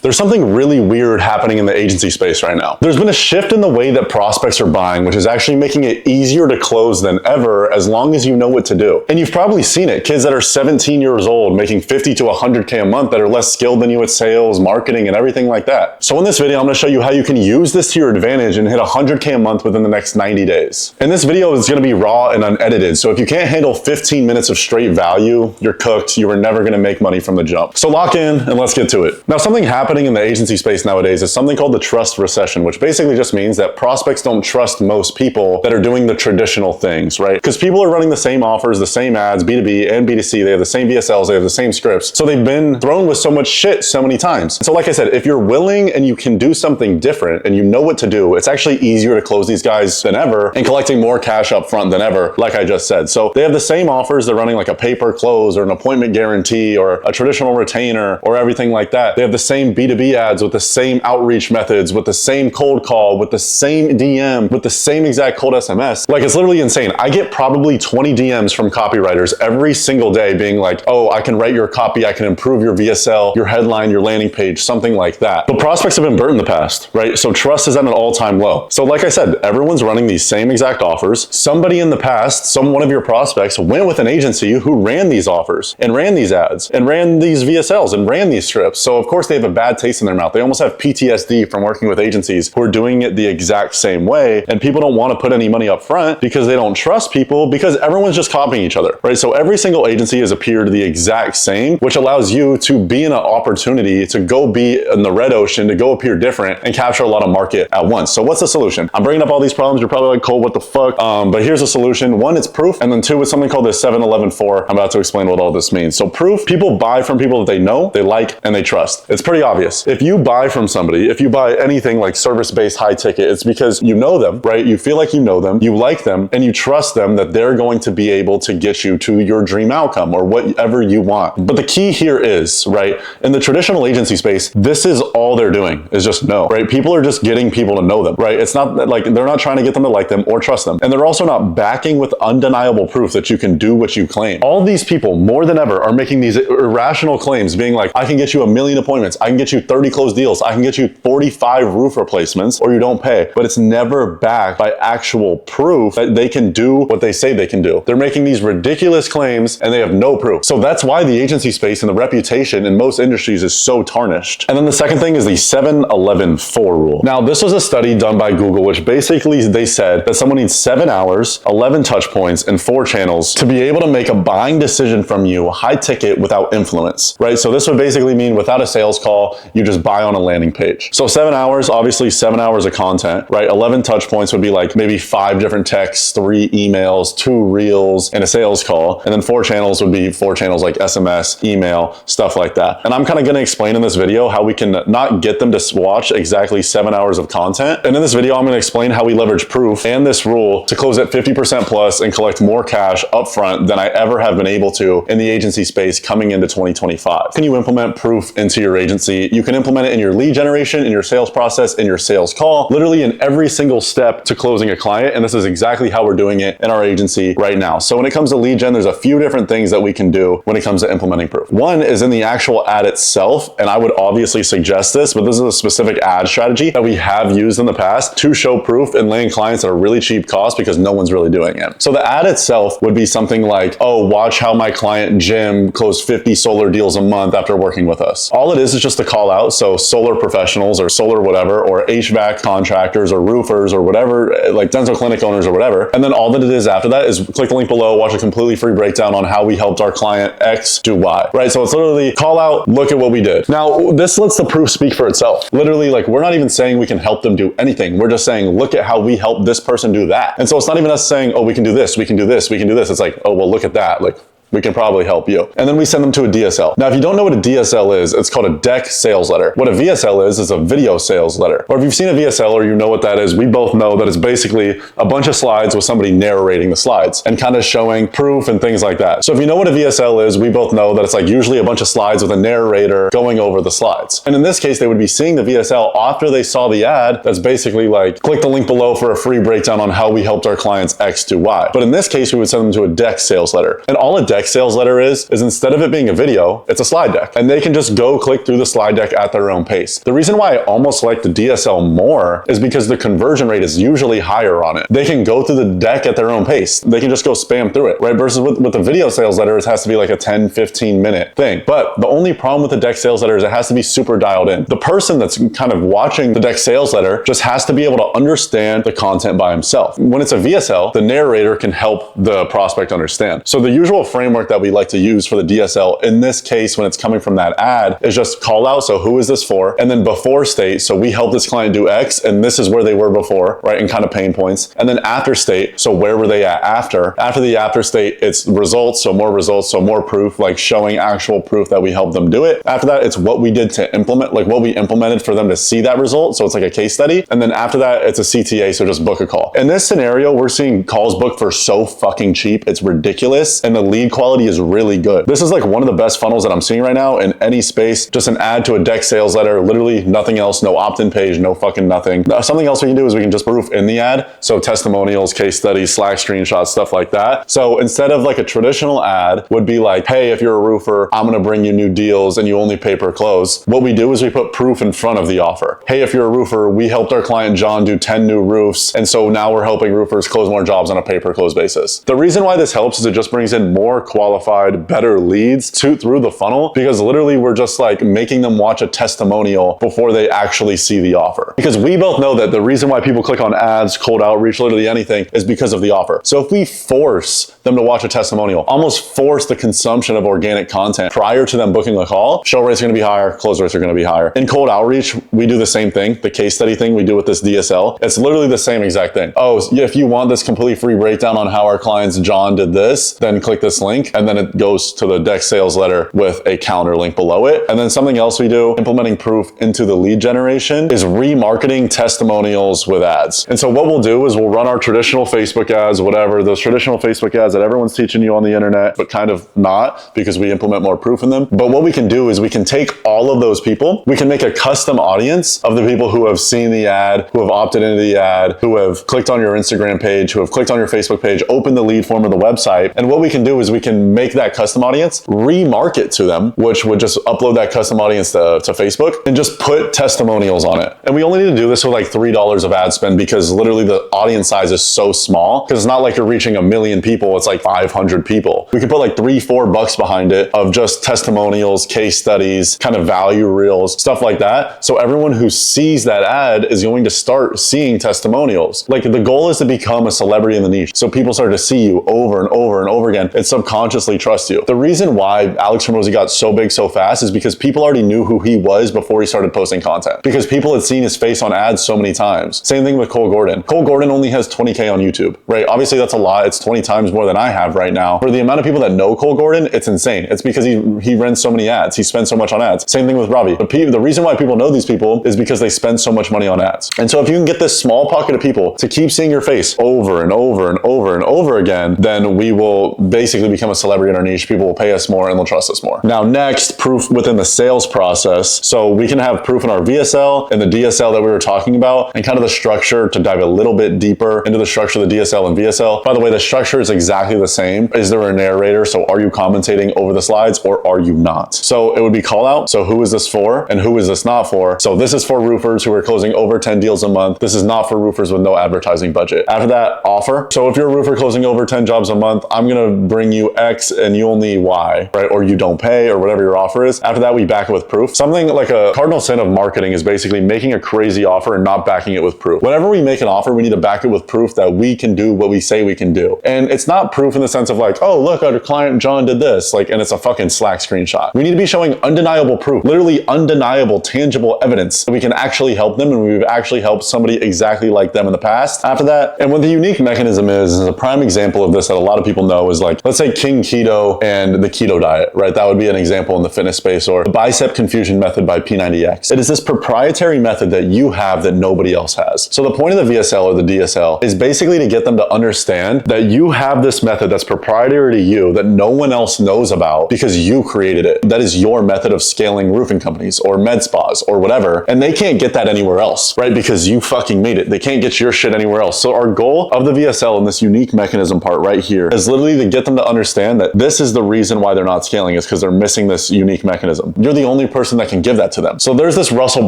There's something really weird happening in the agency space right now. There's been a shift in the way that prospects are buying, which is actually making it easier to close than ever as long as you know what to do. And you've probably seen it. Kids that are 17 years old making 50 to 100K a month that are less skilled than you at sales, marketing, and everything like that. So in this video, I'm going to show you how you can use this to your advantage and hit 100K a month within the next 90 days. And this video is going to be raw and unedited. So if you can't handle 15 minutes of straight value, you're cooked. You are never going to make money from the jump. So lock in and let's get to it. Now, something happening in the agency space nowadays is something called the trust recession, which basically just means that prospects don't trust most people that are doing the traditional things, right? Because people are running the same offers, the same ads, B2B and B2C. They have the same VSLs, they have the same scripts. So they've been thrown with so much shit so many times. So like I said, if you're willing and you can do something different and you know what to do, it's actually easier to close these guys than ever and collecting more cash up front than ever, like I just said. So they have the same offers. They're running like a pay-per-close or an appointment guarantee or a traditional retainer or everything like that. They have the same B2B ads with the same outreach methods, with the same cold call, with the same DM, with the same exact cold SMS. Like, it's literally insane. I get probably 20 DMs from copywriters every single day being like, oh, I can write your copy, I can improve your VSL, your headline, your landing page, something like that. But prospects have been burnt in the past, right? So trust is at an all-time low. So like I said, everyone's running these same exact offers. Somebody in the past, one of your prospects went with an agency who ran these offers and ran these ads and ran these VSLs and ran these strips. So of course they have a bad taste in their mouth. They almost have PTSD from working with agencies who are doing it the exact same way. And people don't want to put any money up front because they don't trust people, because everyone's just copying each other, right? So every single agency has appeared the exact same, which allows you to be in an opportunity to go be in the red ocean, to go appear different and capture a lot of market at once. So what's the solution? I'm bringing up all these problems. You're probably like, Cole, what the fuck? But here's a solution. One, it's proof. And then two, it's something called the 7-11-4. I'm about to explain what all this means. So proof, people buy from people that they know, they like, and they trust. It's pretty obvious. If you buy from somebody, if you buy anything like service-based high ticket, it's because you know them, right? You feel like you know them, you like them, and you trust them that they're going to be able to get you to your dream outcome or whatever you want. But the key here is, right, in the traditional agency space, this is all they're doing is just know, right? People are just getting people to know them, right? It's not like they're not trying to get them to like them or trust them. And they're also not backing with undeniable proof that you can do what you claim. All these people, more than ever, are making these irrational claims being like, I can get you 1 million appointments. I can get you 30 closed deals. I can get you 45 roof replacements or you don't pay. But it's never backed by actual proof that they can do what they say they can do. They're making these ridiculous claims and they have no proof. So that's why the agency space and the reputation in most industries is so tarnished. And then the second thing is the 7-11-4 rule. Now, this was a study done by Google, which basically they said that someone needs 7 hours, 11 touch points, and 4 channels to be able to make a buying decision from you, high ticket, without influence, right? So this would basically mean without a sales call, you just buy on a landing page. So 7 hours, obviously 7 hours of content, right? 11 touch points would be like maybe 5 different texts, 3 emails, 2 reels, and a sales call. And then 4 channels would be 4 channels like SMS, email, stuff like that. And I'm kind of going to explain in this video how we can not get them to watch exactly 7 hours of content. And in this video, I'm going to explain how we leverage proof and this rule to close at 50% plus and collect more cash upfront than I ever have been able to in the agency space coming into 2025. Can you implement proof into your agency? You can implement it in your lead generation, in your sales process, in your sales call, literally in every single step to closing a client. And this is exactly how we're doing it in our agency right now. So when it comes to lead gen, there's a few different things that we can do when it comes to implementing proof. One is in the actual ad itself. And I would obviously suggest this, but this is a specific ad strategy that we have used in the past to show proof and land clients at a really cheap cost because no one's really doing it. So the ad itself would be something like, oh, watch how my client Jim closed 50 solar deals a month after working with us. All it is just a call out. So solar professionals or solar whatever, or HVAC contractors or roofers or whatever, like dental clinic owners or whatever. And then all that it is after that is click the link below, watch a completely free breakdown on how we helped our client X do Y, right? So it's literally call out, look at what we did. Now, this lets the proof speak for itself. Literally, like, we're not even saying we can help them do anything. We're just saying, look at how we helped this person do that. And so it's not even us saying, oh, we can do this, we can do this, we can do this. It's like, oh, well, look at that. Like, we can probably help you. And then we send them to a DSL. Now, if you don't know what a DSL is, it's called a deck sales letter. What a VSL is a video sales letter. Or if you've seen a VSL or you know what that is, we both know that it's basically a bunch of slides with somebody narrating the slides and kind of showing proof and things like that. So if you know what a VSL is, we both know that it's like usually a bunch of slides with a narrator going over the slides. And in this case, they would be seeing the VSL after they saw the ad. That's basically like, click the link below for a free breakdown on how we helped our clients X to Y. But in this case, we would send them to a deck sales letter. And all a deck deck sales letter is instead of it being a video, it's a slide deck. And they can just go click through the slide deck at their own pace. The reason why I almost like the DSL more is because the conversion rate is usually higher on it. They can go through the deck at their own pace. They can just go spam through it, right? Versus with the video sales letter, it has to be like a 10, 15 minute thing. But the only problem with the deck sales letter is it has to be super dialed in. The person that's kind of watching the deck sales letter just has to be able to understand the content by himself. When it's a VSL, the narrator can help the prospect understand. So the usual framework that we like to use for the DSL in this case, when it's coming from that ad, is just call out. So who is this for? And then before state. So we help this client do X and this is where they were before, right? And kind of pain points. And then after state. So where were they at after? After the after state, it's results. So more proof, like showing actual proof that we helped them do it. After that, it's what we did to implement, like what we implemented for them to see that result. So it's like a case study. And then after that, it's a CTA. So just book a call. In this scenario, we're seeing calls booked for so fucking cheap. It's ridiculous. And the lead quality is really good. This is like one of the best funnels that I'm seeing right now in any space. Just an ad to a deck sales letter, literally nothing else, no opt-in page, no fucking nothing. Now, something else we can do is we can just proof in the ad. So testimonials, case studies, Slack screenshots, stuff like that. So instead of like a traditional ad would be like, hey, if you're a roofer, I'm going to bring you new deals and you only pay per close. What we do is we put proof in front of the offer. Hey, if you're a roofer, we helped our client John do 10 new roofs. And so now we're helping roofers close more jobs on a pay per close basis. The reason why this helps is it just brings in more qualified, better leads through the funnel, because literally we're just like making them watch a testimonial before they actually see the offer. Because we both know that the reason why people click on ads, cold outreach, literally anything is because of the offer. So if we force them to watch a testimonial, almost force the consumption of organic content prior to them booking a call, show rates are going to be higher, close rates are going to be higher. In cold outreach, we do the same thing. The case study thing we do with this DSL, it's literally the same exact thing. Oh, if you want this completely free breakdown on how our clients John did this, then click this link, and then it goes to the deck sales letter with a calendar link below it. And then something else we do, implementing proof into the lead generation, is remarketing testimonials with ads. And so what we'll do is we'll run our traditional Facebook ads, whatever, those traditional Facebook ads that everyone's teaching you on the internet, but kind of not, because we implement more proof in them. But what we can do is we can take all of those people, we can make a custom audience of the people who have seen the ad, who have opted into the ad, who have clicked on your Instagram page, who have clicked on your Facebook page, opened the lead form of the website. And what we can do is we can make that custom audience, remarket to them, which would just upload that custom audience to Facebook and just put testimonials on it. And we only need to do this with like $3 of ad spend, because literally the audience size is so small, because it's not like you're reaching 1 million people, it's like 500 people. We could put like $3-4 behind it of just testimonials, case studies, kind of value reels, stuff like that. So everyone who sees that ad is going to start seeing testimonials. Like the goal is to become a celebrity in the niche. So people start to see you over and over and over again and subconsciously trust you. The reason why Alex Hormozi got so big so fast is because people already knew who he was before he started posting content, because people had seen his face on ads so many times. Same thing with Cole Gordon. Cole Gordon only has 20K on YouTube, right? Obviously that's a lot. It's 20 times more than I have right now. For the amount of people that know Cole Gordon, it's insane. It's because he runs so many ads. He spends so much on ads. Same thing with Ravi. The reason why people know these people is because they spend so much money on ads. And so if you can get this small pocket of people to keep seeing your face over and over and over and over again, then we will basically become a celebrity in our niche. People will pay us more and they'll trust us more. Now, next, proof within the sales process. So we can have proof in our VSL and the DSL that we were talking about, and kind of the structure to dive a little bit deeper into the structure of the DSL and VSL. By the way, the structure is exactly the same. Is there a narrator? So are you commentating over the slides or are you not? So it would be call out. So who is this for and who is this not for? So this is for roofers who are closing over 10 deals a month. This is not for roofers with no advertising budget. After that, offer. So if you're a roofer closing over 10 jobs a month, I'm going to bring you X and you only Y, right? Or you don't pay, or whatever your offer is. After that, we back it with proof. Something like a cardinal sin of marketing is basically making a crazy offer and not backing it with proof. Whenever we make an offer, we need to back it with proof that we can do what we say we can do. And it's not proof in the sense of like, oh, look, our client John did this, like, and it's a fucking Slack screenshot. We need to be showing undeniable proof, literally undeniable, tangible evidence that we can actually help them and we've actually helped somebody exactly like them in the past. After that, and what the unique mechanism is a prime example of this that a lot of people know is like, let's say King Keto and the keto diet, right? That would be an example in the fitness space, or the bicep confusion method by P90X. It is this proprietary method that you have that nobody else has. So the point of the VSL or the DSL is basically to get them to understand that you have this method that's proprietary to you that no one else knows about because you created it. That is your method of scaling roofing companies or med spas or whatever. And they can't get that anywhere else, right? Because you fucking made it. They can't get your shit anywhere else. So our goal of the VSL and this unique mechanism part right here is literally to get them to understand understand that this is the reason why they're not scaling, is because they're missing this unique mechanism. You're the only person that can give that to them. So there's this Russell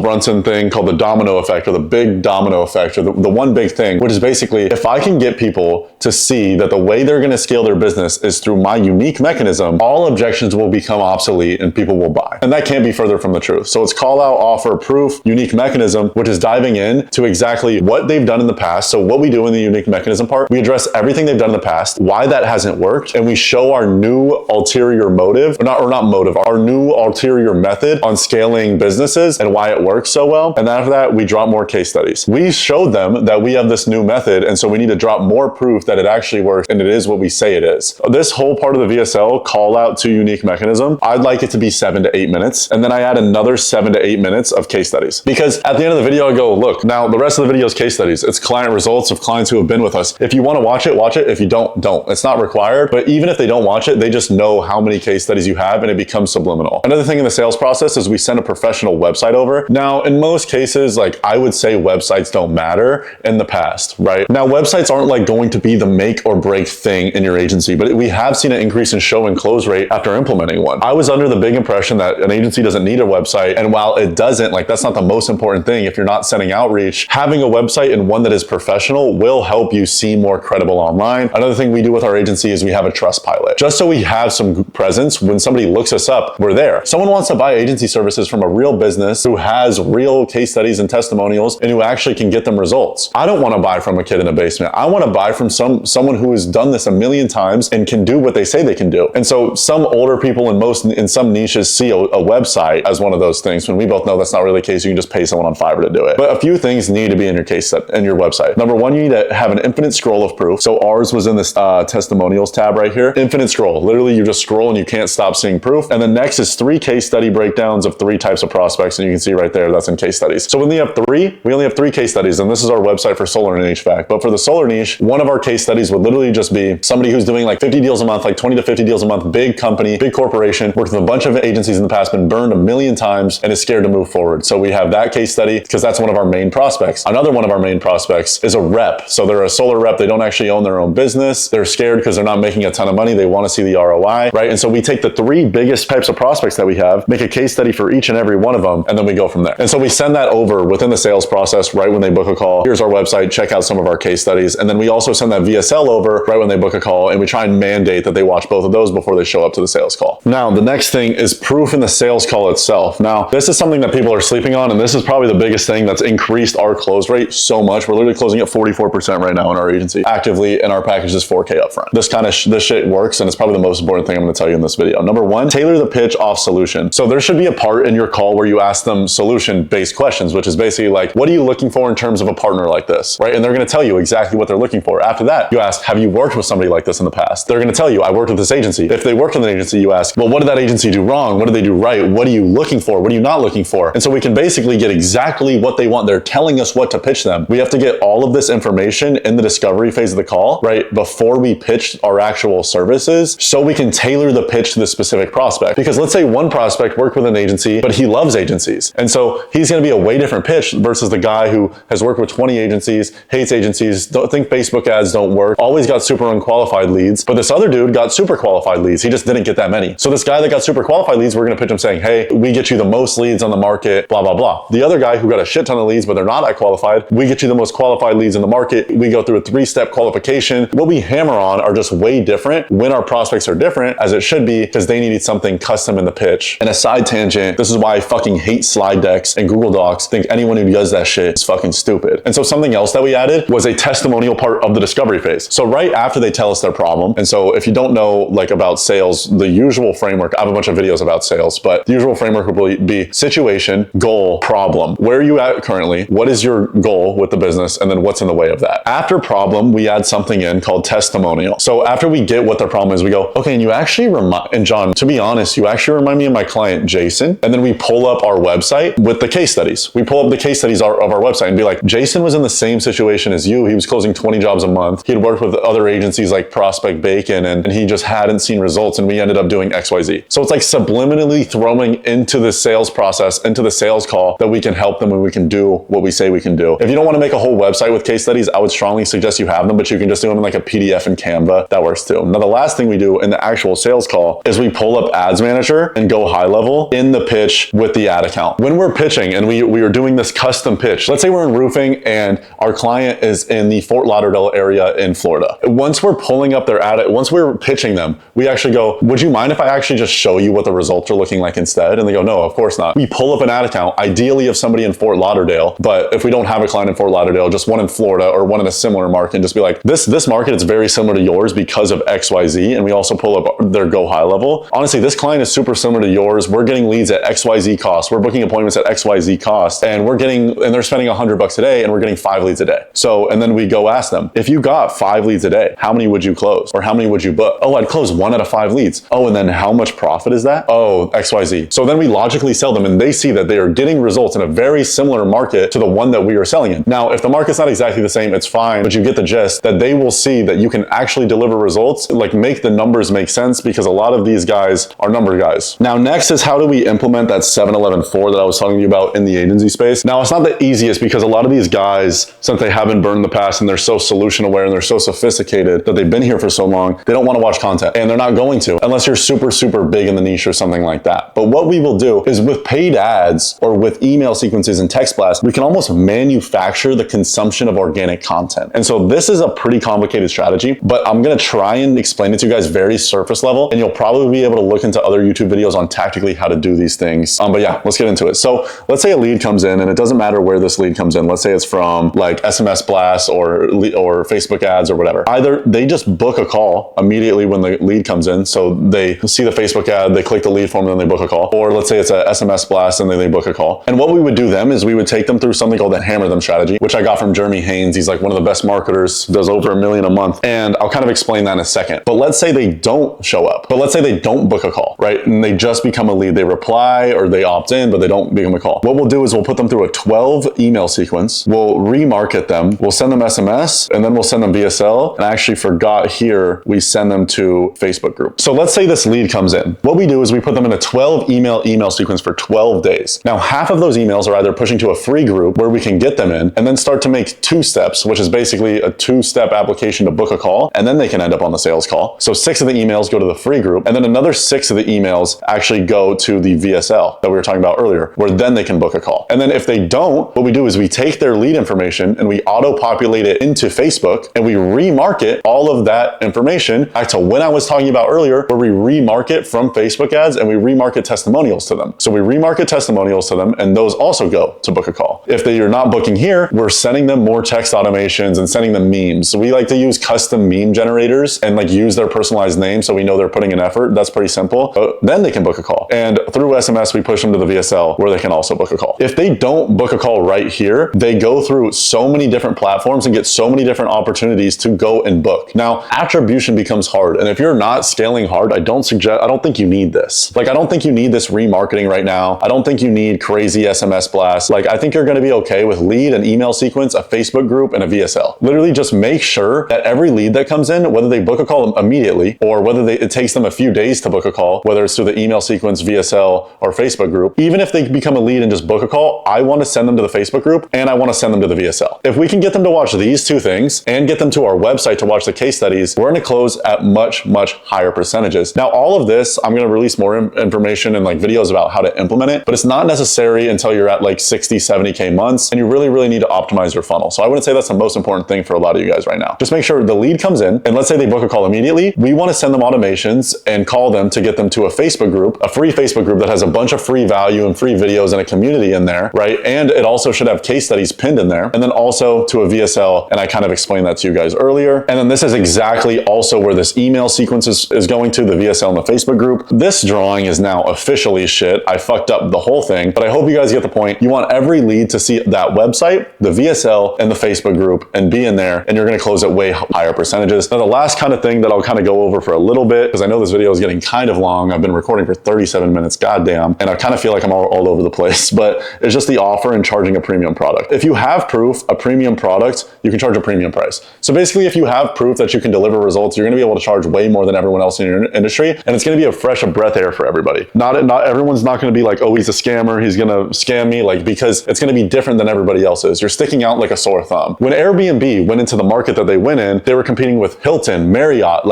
Brunson thing called the domino effect, or the big domino effect, or the one big thing, which is basically, if I can get people to see that the way they're going to scale their business is through my unique mechanism, all objections will become obsolete and people will buy. And that can't be further from the truth. So it's call out, offer, proof, unique mechanism, which is diving in to exactly what they've done in the past. So what we do in the unique mechanism part, we address everything they've done in the past, why that hasn't worked, and we show our new ulterior motive, our new ulterior method on scaling businesses and why it works so well. And after that, we drop more case studies. We showed them that we have this new method, and so we need to drop more proof that it actually works and it is what we say it is. This whole part of the VSL, call out to unique mechanism, I'd like it to be 7 to 8 minutes, and then I add another 7 to 8 minutes of case studies. Because at the end of the video, I go, look, now the rest of the video is case studies. It's client results of clients who have been with us. If you want to watch it, watch it. If you don't, don't. It's not required, but even if they don't watch it, they just know how many case studies you have and it becomes subliminal. Another thing in the sales process is we send a professional website over. Now, in most cases, like I would say websites don't matter in the past, right? Now, websites aren't like going to be the make or break thing in your agency, but we have seen an increase in show and close rate after implementing one. I was under the big impression that an agency doesn't need a website. And while it doesn't, like that's not the most important thing. If you're not sending outreach, having a website and one that is professional will help you seem more credible online. Another thing we do with our agency is we have a trust pilot. Just so we have some presence when somebody looks us up, we're there. Someone wants to buy agency services from a real business who has real case studies and testimonials and who actually can get them results. I don't want to buy from a kid in a basement. I want to buy from someone who has done this a million times and can do what they say they can do. And so some older people in some niches see a website as one of those things, when we both know that's not really the case. You can just pay someone on Fiverr to do it. But a few things need to be in your case set in your website. Number one, you need to have an infinite scroll of proof. So ours was in this testimonials tab right here. Infinite scroll. Literally, you just scroll and you can't stop seeing proof. And then next is 3 case study breakdowns of 3 types of prospects. And you can see right there, that's in case studies. So when we have 3, we only have 3 case studies. And this is our website for solar and HVAC. But for the solar niche, one of our case studies would literally just be somebody who's doing like 50 deals a month, like 20 to 50 deals a month, big company, big corporation, worked with a bunch of agencies in the past, been burned a million times, and is scared to move forward. So we have that case study because that's one of our main prospects. Another one of our main prospects is a rep. So they're a solar rep. They don't actually own their own business. They're scared because they're not making a ton of money. They want to see the ROI, right? And so we take the 3 biggest types of prospects that we have, make a case study for each and every one of them, and then we go from there. And so we send that over within the sales process right when they book a call. Here's our website, check out some of our case studies. And then we also send that VSL over right when they book a call, and we try and mandate that they watch both of those before they show up to the sales call. Now, the next thing is proof in the sales call itself. Now, this is something that people are sleeping on, and this is probably the biggest thing that's increased our close rate so much. We're literally closing at 44% right now in our agency actively, and our package is $4K upfront. This shit works, and it's probably the most important thing I'm going to tell you in this video. Number one, tailor the pitch off solution. So there should be a part in your call where you ask them solution-based questions, which is basically like, what are you looking for in terms of a partner like this, right? And they're going to tell you exactly what they're looking for. After that, you ask, have you worked with somebody like this in the past? They're going to tell you, I worked with this agency. If they worked with an agency, you ask, well, what did that agency do wrong? What did they do right? What are you looking for? What are you not looking for? And so we can basically get exactly what they want. They're telling us what to pitch them. We have to get all of this information in the discovery phase of the call, right? Before we pitch our actual services, so we can tailor the pitch to the specific prospect. Because let's say one prospect worked with an agency, but he loves agencies. And so he's going to be a way different pitch versus the guy who has worked with 20 agencies, hates agencies, don't think Facebook ads don't work, always got super unqualified leads. But this other dude got super qualified leads. He just didn't get that many. So this guy that got super qualified leads, we're going to pitch him saying, hey, we get you the most leads on the market, blah, blah, blah. The other guy who got a shit ton of leads, but they're not that qualified, we get you the most qualified leads in the market. We go through a 3-step qualification. What we hammer on are just way different when our prospects are different, as it should be, because they needed something custom in the pitch. And a side tangent, this is why I fucking hate slide decks and Google Docs. Think anyone who does that shit is fucking stupid. And so something else that we added was a testimonial part of the discovery phase. So right after they tell us their problem, and so if you don't know like about sales, the usual framework, I have a bunch of videos about sales, but the usual framework will be situation, goal, problem. Where are you at currently? What is your goal with the business? And then what's in the way of that? After problem, we add something in called testimonial. So after we get what their problem is, we go, okay, and you actually and John, to be honest, you actually remind me of my client, Jason. And then we pull up our website with the case studies. We pull up the case studies of our website and be like, Jason was in the same situation as you. He was closing 20 jobs a month. He had worked with other agencies like Prospect Bacon, and he just hadn't seen results, and we ended up doing XYZ. So it's like subliminally throwing into the sales process, into the sales call, that we can help them and we can do what we say we can do. If you don't want to make a whole website with case studies, I would strongly suggest you have them, but you can just do them in like a PDF in Canva. That works too. Now the last thing we do in the actual sales call is we pull up Ads Manager and go high level in the pitch with the ad account. When we're pitching and we are doing this custom pitch, let's say we're in roofing and our client is in the Fort Lauderdale area in Florida. Once we're pulling up their ad, once we're pitching them, we actually go, would you mind if I actually just show you what the results are looking like instead? And they go, no, of course not. We pull up an ad account, ideally of somebody in Fort Lauderdale, but if we don't have a client in Fort Lauderdale, just one in Florida or one in a similar market, and just be like, this market is very similar to yours because of XYZ, and we also pull up their go high level. Honestly, this client is super similar to yours. We're getting leads at XYZ cost. We're booking appointments at XYZ cost, and they're spending $100 a day, and we're getting 5 leads a day. So, and then we go ask them, if you got 5 leads a day, how many would you close? Or how many would you book? Oh, I'd close 1 out of 5 leads. Oh, and then how much profit is that? Oh, XYZ. So then we logically sell them, and they see that they are getting results in a very similar market to the one that we are selling in. Now, if the market's not exactly the same, it's fine, but you get the gist that they will see that you can actually deliver results, like make the numbers make sense, because a lot of these guys are number guys. Now, next is how do we implement that 7-11-4 that I was talking to you about in the agency space? Now, it's not the easiest because a lot of these guys, since they haven't burned the past and they're so solution aware and they're so sophisticated that they've been here for so long, they don't want to watch content, and they're not going to unless you're super, super big in the niche or something like that. But what we will do is with paid ads or with email sequences and text blasts, we can almost manufacture the consumption of organic content. And so this is a pretty complicated strategy, but I'm going to try and explain it to you guys very surface level, and you'll probably be able to look into other YouTube videos on tactically how to do these things. But yeah, let's get into it. So let's say a lead comes in, and it doesn't matter where this lead comes in. Let's say it's from like SMS blasts or Facebook ads or whatever. Either they just book a call immediately when the lead comes in. So they see the Facebook ad, they click the lead form, and then they book a call. Or let's say it's a SMS blast and then they book a call. And what we would do them is we would take them through something called the hammer them strategy, which I got from Jeremy Haynes. He's like one of the best marketers, does over $1 million a month. And I'll kind of explain that in a second. But let's say they don't show up. But let's say they don't book a call, right? And they just become a lead. They reply or they opt in, but they don't become a call. What we'll do is we'll put them through a 12 email sequence. We'll remarket them. We'll send them SMS, and then we'll send them VSL. And I actually forgot here, we send them to Facebook group. So let's say this lead comes in. What we do is we put them in a 12 email sequence for 12 days. Now, half of those emails are either pushing to a free group where we can get them in and then start to make 2 steps, which is basically a 2-step application to book a call, and then they can end up on the sales call. So 6 of the emails go to the free group, and then another 6 of the emails actually go to the VSL that we were talking about earlier, where then they can book a call. And then if they don't, what we do is we take their lead information and we auto-populate it into Facebook, and we remarket all of that information back to when I was talking about earlier, where we remarket from Facebook ads and we remarket testimonials to them. So we remarket testimonials to them, and those also go to book a call. If they are not booking here, we're sending them more text automations and sending them memes. So we like to use custom meme generators and like use their personalized name so we know they're putting in effort. That's pretty simple. But then they can book a call. And through SMS, we push them to the VSL where they can also book a call. If they don't book a call right here, they go through so many different platforms and get so many different opportunities to go and book. Now, attribution becomes hard. And if you're not scaling hard, I don't think you need this. Like, I don't think you need this remarketing right now. I don't think you need crazy SMS blasts. Like, I think you're going to be okay with lead and email sequence, a Facebook group, and a VSL. Literally just make sure that every lead that comes in, whether they book a call immediately or whether it takes them a few days to book a call, whether it's through the email sequence, VSL, or Facebook group, even if they become a lead and just book a call, I want to send them to the Facebook group and I want to send them to the VSL. If we can get them to watch these 2 things and get them to our website to watch the case studies, we're going to close at much, much higher percentages. Now, all of this, I'm going to release more information and like videos about how to implement it, but it's not necessary until you're at like 60, 70K months, and you really, really need to optimize your funnel. So I wouldn't say that's the most important thing for a lot of you guys right now. Just make sure the lead comes in, and let's say they book a call immediately. We want to send them automations and call them to get them to a Facebook group, a free Facebook group that has a bunch of free value and free videos and a community in there, right? And it also should have case studies pinned in there, and then also to a VSL. And I kind of explained that to you guys earlier. And then this is exactly also where this email sequence is going to, the VSL and the Facebook group. This drawing is now officially shit. I fucked up the whole thing, but I hope you guys get the point. You want every lead to see that website, the VSL, and the Facebook group and be in there, and you're going to close at way higher percentages. Now, the last kind of thing that I'll kind of go over for a little bit, because I know this video is getting kind of long, long. I've been recording for 37 minutes, goddamn. And I kind of feel like I'm all over the place, but it's just the offer and charging a premium product. If you have proof, a premium product, you can charge a premium price. So basically, if you have proof that you can deliver results, you're going to be able to charge way more than everyone else in your industry. And it's going to be a fresh breath air for everybody. Not everyone's not going to be like, oh, he's a scammer, he's going to scam me, like, because it's going to be different than everybody else's. You're sticking out like a sore thumb. When Airbnb went into the market that they went in, they were competing with Hilton, Marriott,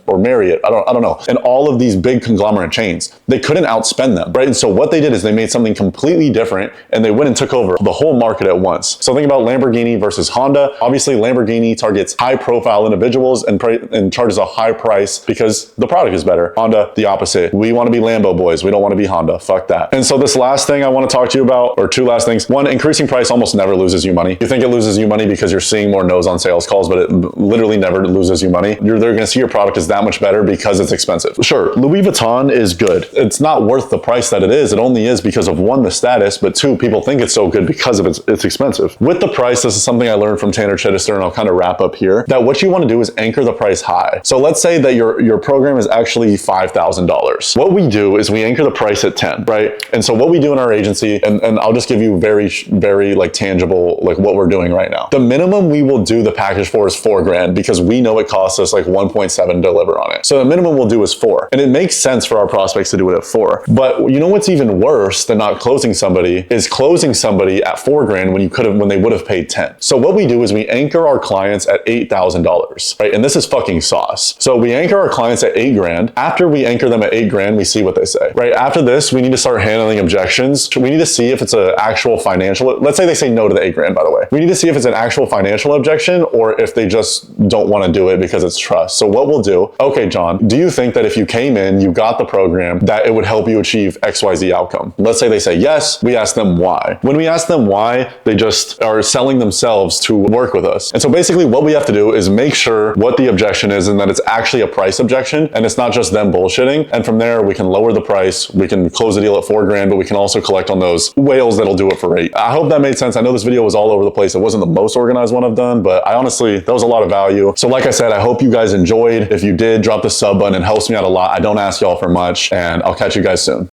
or Marriott, I don't know, and all of these big conglomerate chains. They couldn't outspend them, right? And so what they did is they made something completely different, and they went and took over the whole market at once. So think about Lamborghini versus Honda. Obviously, Lamborghini targets high-profile individuals and charges a high price because the product is better. Honda, the opposite. We want to be Lambo boys. We don't want to be Honda. Fuck that. And so this last thing I want to talk to you about, or two last things. One, increasing price almost never loses you money. You think it loses you money because you're seeing more no's on sales calls, but it literally never loses you money. They're going to see your product is that much better because it's expensive. Sure, Louis Vuitton is good. It's not worth the price that it is. It only is because of one, the status, but two, people think it's so good because of it's expensive. With the price, this is something I learned from Tanner Chittister, and I'll kind of wrap up here, that what you want to do is anchor the price high. So let's say that your program is actually $5,000. What we do is we anchor the price at 10, right? And so what we do in our agency, and I'll just give you very like tangible, like what we're doing right now. The minimum we will do the package for is $4,000 because we know it costs us like 1.7 to deliver on it. So the minimum we'll do is 4. And it makes sense for our prospects to do it at 4. But you know what's even worse than not closing somebody is closing somebody at $4,000 when they would have paid 10. So what we do is we anchor our clients at $8,000, right? And this is fucking sauce. So we anchor our clients at $8,000. After we anchor them at $8,000, we see what they say, right? After this, we need to start handling objections. We need to see if it's an actual financial, let's say they say no to the $8,000, by the way. We need to see if it's an actual financial objection or if they just don't want to do it because it's trust. So what we'll do, okay, John, do you think that if you came in, you got the program, that it would help you achieve XYZ outcome? Let's say they say yes, we ask them why. When we ask them why, they just are selling themselves to work with us. And so basically what we have to do is make sure what the objection is and that it's actually a price objection and it's not just them bullshitting. And from there, we can lower the price, we can close the deal at $4,000, but we can also collect on those whales that'll do it for $8,000. I hope that made sense. I know this video was all over the place. It wasn't the most organized one I've done, but I honestly, that was a lot of value. So like I said, I hope you guys enjoyed. If you did, drop the sub button. It helps me out a lot. I don't ask y'all for much, and I'll catch you guys soon.